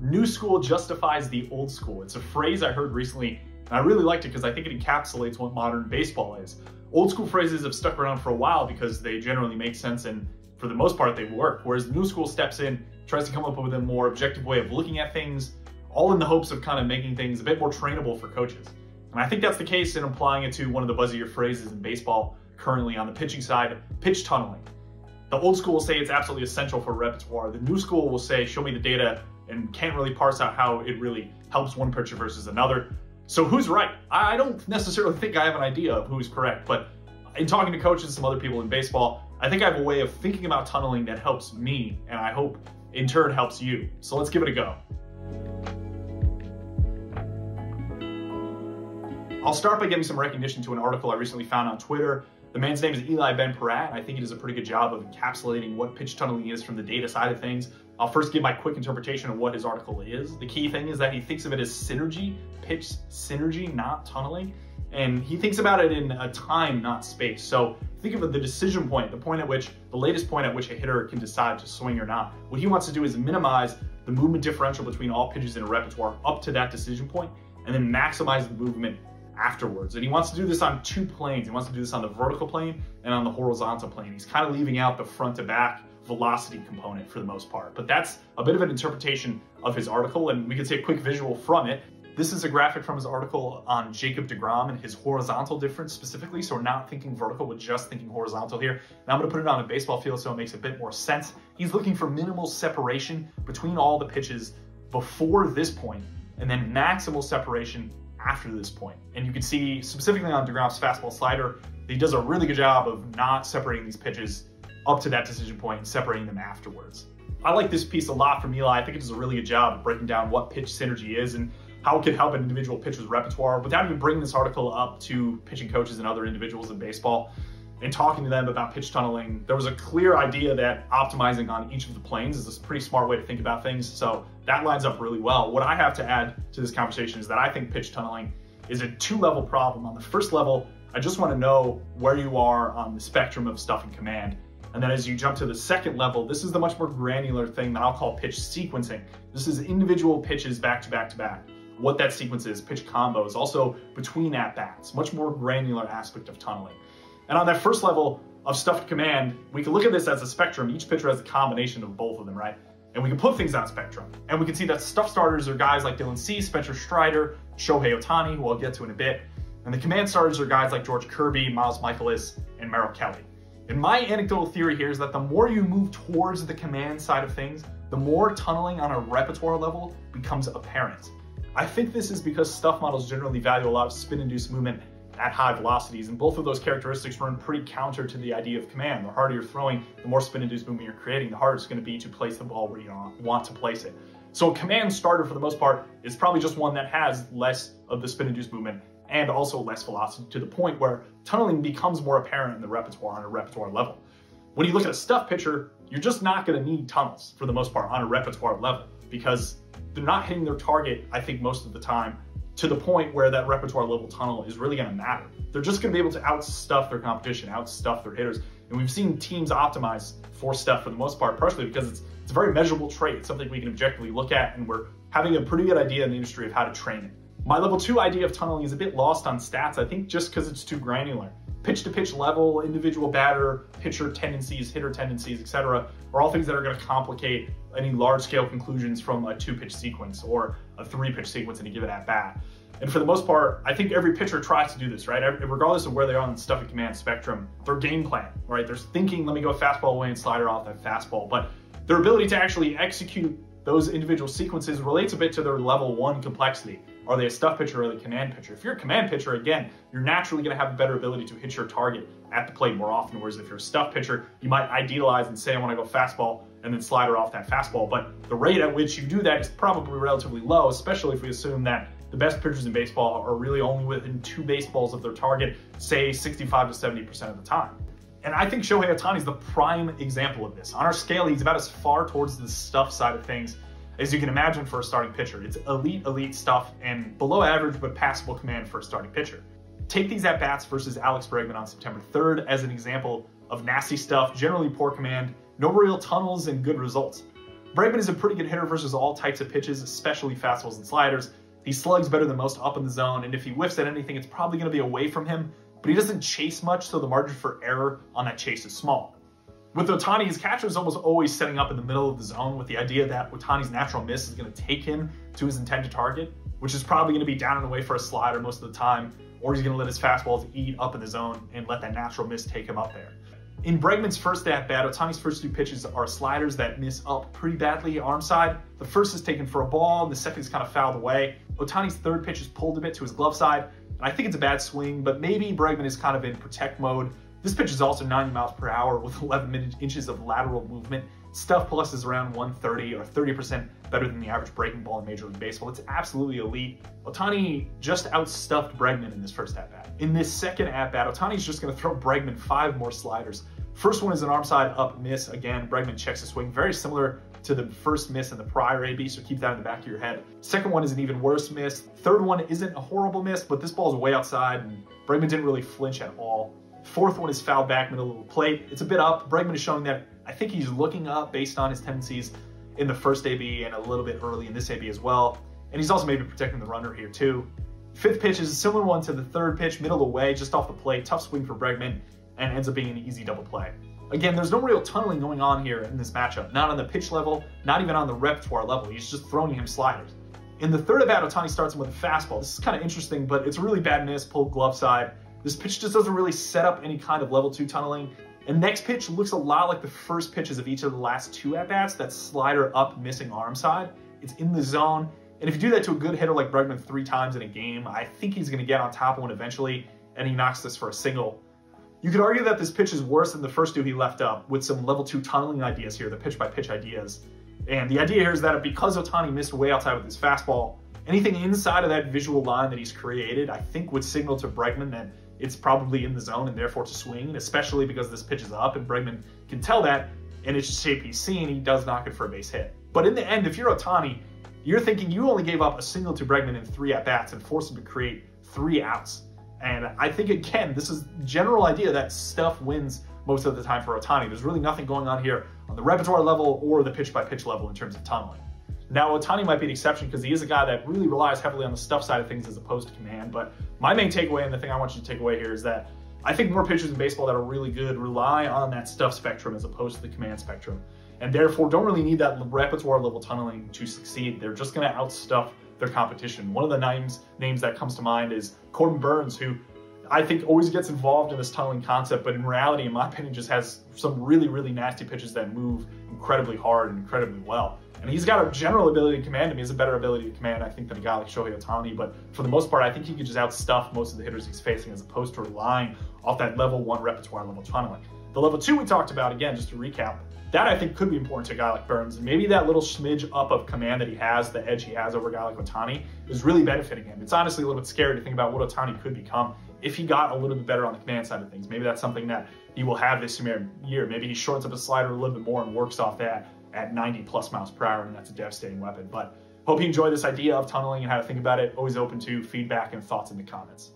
New school justifies the old school. It's a phrase I heard recently, and I really liked it because I think it encapsulates what modern baseball is. Old school phrases have stuck around for a while because they generally make sense and for the most part they work, whereas new school steps in, tries to come up with a more objective way of looking at things, all in the hopes of kind of making things a bit more trainable for coaches. And I think that's the case in applying it to one of the buzzier phrases in baseball currently on the pitching side, pitch tunneling. The old school will say it's absolutely essential for repertoire. The new school will say, show me the data, and can't really parse out how it really helps one pitcher versus another. So who's right? I don't necessarily think I have an idea of who's correct, but in talking to coaches and some other people in baseball, I think I have a way of thinking about tunneling that helps me, and I hope in turn helps you. So let's give it a go. I'll start by giving some recognition to an article I recently found on Twitter. The man's name is Eli Ben-Parat. I think he does a pretty good job of encapsulating what pitch tunneling is from the data side of things. I'll first give my quick interpretation of what his article is. The key thing is that he thinks of it as synergy, pitch synergy, not tunneling. And he thinks about it in a time, not space. So think of the decision point, the latest point at which a hitter can decide to swing or not. What he wants to do is minimize the movement differential between all pitches in a repertoire up to that decision point, and then maximize the movement afterwards. And he wants to do this on two planes. He wants to do this on the vertical plane and on the horizontal plane. He's kind of leaving out the front to back velocity component for the most part. But that's a bit of an interpretation of his article, and we can see a quick visual from it. This is a graphic from his article on Jacob deGrom and his horizontal difference specifically. So we're not thinking vertical, we're just thinking horizontal here. And I'm gonna put it on a baseball field so it makes a bit more sense. He's looking for minimal separation between all the pitches before this point, and then maximal separation after this point. And you can see specifically on deGrom's fastball slider, that he does a really good job of not separating these pitches up to that decision point and separating them afterwards. I like this piece a lot from Eli. I think it does a really good job of breaking down what pitch synergy is and how it can help an individual pitcher's repertoire without even bringing this article up to pitching coaches and other individuals in baseball and talking to them about pitch tunneling. There was a clear idea that optimizing on each of the planes is a pretty smart way to think about things. So that lines up really well. What I have to add to this conversation is that I think pitch tunneling is a two-level problem. On the first level, I just want to know where you are on the spectrum of stuff and command. And then as you jump to the second level, this is the much more granular thing that I'll call pitch sequencing. This is individual pitches back to back to back. What that sequence is, pitch combos, also between at-bats, much more granular aspect of tunneling. And on that first level of stuff to command, we can look at this as a spectrum. Each pitcher has a combination of both of them, right? And we can put things on spectrum. And we can see that stuff starters are guys like Dylan Cease, Spencer Strider, Shohei Ohtani, who I'll get to in a bit. And the command starters are guys like George Kirby, Miles Michaelis, and Merrill Kelly. And my anecdotal theory here is that the more you move towards the command side of things, the more tunneling on a repertoire level becomes apparent. I think this is because stuff models generally value a lot of spin-induced movement at high velocities, and both of those characteristics run pretty counter to the idea of command. The harder you're throwing, the more spin-induced movement you're creating, the harder it's going to be to place the ball where you want to place it. So a command starter, for the most part, is probably just one that has less of the spin-induced movement and also less velocity, to the point where tunneling becomes more apparent in the repertoire on a repertoire level. When you look at a stuff pitcher, you're just not going to need tunnels for the most part on a repertoire level, because they're not hitting their target, I think, most of the time, to the point where that repertoire level tunnel is really going to matter. They're just going to be able to outstuff their competition, outstuff their hitters. And we've seen teams optimize for stuff for the most part, partially because it's a very measurable trait. It's something we can objectively look at, and we're having a pretty good idea in the industry of how to train it. My level 2 idea of tunneling is a bit lost on stats, I think, just because it's too granular. Pitch-to-pitch level, individual batter, pitcher tendencies, hitter tendencies, etc., are all things that are going to complicate any large-scale conclusions from a 2-pitch sequence or a 3-pitch sequence in a given at-bat. And for the most part, I think every pitcher tries to do this, right? Regardless of where they are on the stuff and command spectrum, their game plan, right? They're thinking, let me go fastball away and slider off that fastball. But their ability to actually execute those individual sequences relates a bit to their level 1 complexity. Are they a stuff pitcher or are they a command pitcher? If you're a command pitcher, again, you're naturally going to have a better ability to hit your target at the plate more often, whereas if you're a stuff pitcher, you might idealize and say, I want to go fastball and then slider off that fastball. But the rate at which you do that is probably relatively low, especially if we assume that the best pitchers in baseball are really only within 2 baseballs of their target, say 65 to 70% of the time. And I think Shohei Ohtani is the prime example of this. On our scale, he's about as far towards the stuff side of things as you can imagine for a starting pitcher. It's elite stuff and below average but passable command for a starting pitcher. Take these at-bats versus Alex Bregman on September 3rd as an example of nasty stuff, generally poor command, no real tunnels and good results. Bregman is a pretty good hitter versus all types of pitches, especially fastballs and sliders. He slugs better than most up in the zone, and if he whiffs at anything, it's probably going to be away from him, but he doesn't chase much, so the margin for error on that chase is small. With Ohtani, his catcher is almost always setting up in the middle of the zone with the idea that Ohtani's natural miss is going to take him to his intended target, which is probably going to be down and away for a slider most of the time, or he's going to let his fastballs eat up in the zone and let that natural miss take him up there. In Bregman's first at-bat, Ohtani's first two pitches are sliders that miss up pretty badly arm side. The first is taken for a ball, and the second is kind of fouled away. Ohtani's third pitch is pulled a bit to his glove side, and I think it's a bad swing, but maybe Bregman is kind of in protect mode. This pitch is also 90 miles per hour with 11 inches of lateral movement. Stuff plus is around 130 or 30% better than the average breaking ball in Major League Baseball. It's absolutely elite. Ohtani just outstuffed Bregman in this first at-bat. In this second at-bat, Ohtani's just going to throw Bregman 5 more sliders. First one is an arm side up miss. Again, Bregman checks the swing, very similar to the first miss in the prior AB, so keep that in the back of your head. Second one is an even worse miss. Third one isn't a horrible miss, but this ball is way outside, and Bregman didn't really flinch at all. Fourth one is fouled back middle of the plate. It's a bit up. Bregman is showing that I think he's looking up based on his tendencies in the first AB and a little bit early in this AB as well. And he's also maybe protecting the runner here too. Fifth pitch is a similar one to the third pitch, middle away, just off the plate. Tough swing for Bregman and ends up being an easy double play. Again, there's no real tunneling going on here in this matchup. Not on the pitch level, not even on the repertoire level. He's just throwing him sliders. In the third at-bat, Ohtani starts him with a fastball. This is kind of interesting, but it's a really bad miss, pulled glove side. This pitch just doesn't really set up any kind of level 2 tunneling. And next pitch looks a lot like the first pitches of each of the last 2 at-bats, that slider up missing arm side. It's in the zone. And if you do that to a good hitter like Bregman 3 times in a game, I think he's going to get on top of one eventually, and he knocks this for a single. You could argue that this pitch is worse than the first 2 he left up, with some level 2 tunneling ideas here, the pitch-by-pitch ideas. And the idea here is that because Ohtani missed way outside with his fastball, anything inside of that visual line that he's created, I think would signal to Bregman that it's probably in the zone and therefore to swing, especially because this pitch is up and Bregman can tell that, and it's just shape he's seeing, he does knock it for a base hit. But in the end, if you're Ohtani, you're thinking you only gave up a single to Bregman in 3 at-bats and forced him to create 3 outs. And I think, again, this is general idea that stuff wins most of the time for Ohtani. There's really nothing going on here on the repertoire level or the pitch-by-pitch level in terms of tunneling. Now, Ohtani might be an exception because he is a guy that really relies heavily on the stuff side of things as opposed to command. But my main takeaway, and the thing I want you to take away here, is that I think more pitchers in baseball that are really good rely on that stuff spectrum as opposed to the command spectrum. And therefore don't really need that repertoire level tunneling to succeed. They're just going to outstuff their competition. One of the names that comes to mind is Corbin Burns, who I think always gets involved in this tunneling concept, but in reality, in my opinion, just has some really, really nasty pitches that move incredibly hard and incredibly well. And he's got a general ability to command him. He has a better ability to command, I think, than a guy like Shohei Ohtani. But for the most part, I think he could just outstuff most of the hitters he's facing as opposed to relying off that level 1 repertoire level tunneling. The level 2 we talked about, again, just to recap, that I think could be important to a guy like Burns. And maybe that little smidge up of command that he has, the edge he has over a guy like Ohtani, is really benefiting him. It's honestly a little bit scary to think about what Ohtani could become if he got a little bit better on the command side of things. Maybe that's something that he will have this year. Maybe he shortens up his slider a little bit more and works off that at 90+ miles per hour, and that's a devastating weapon. But hope you enjoy this idea of tunneling and how to think about it. Always open to feedback and thoughts in the comments.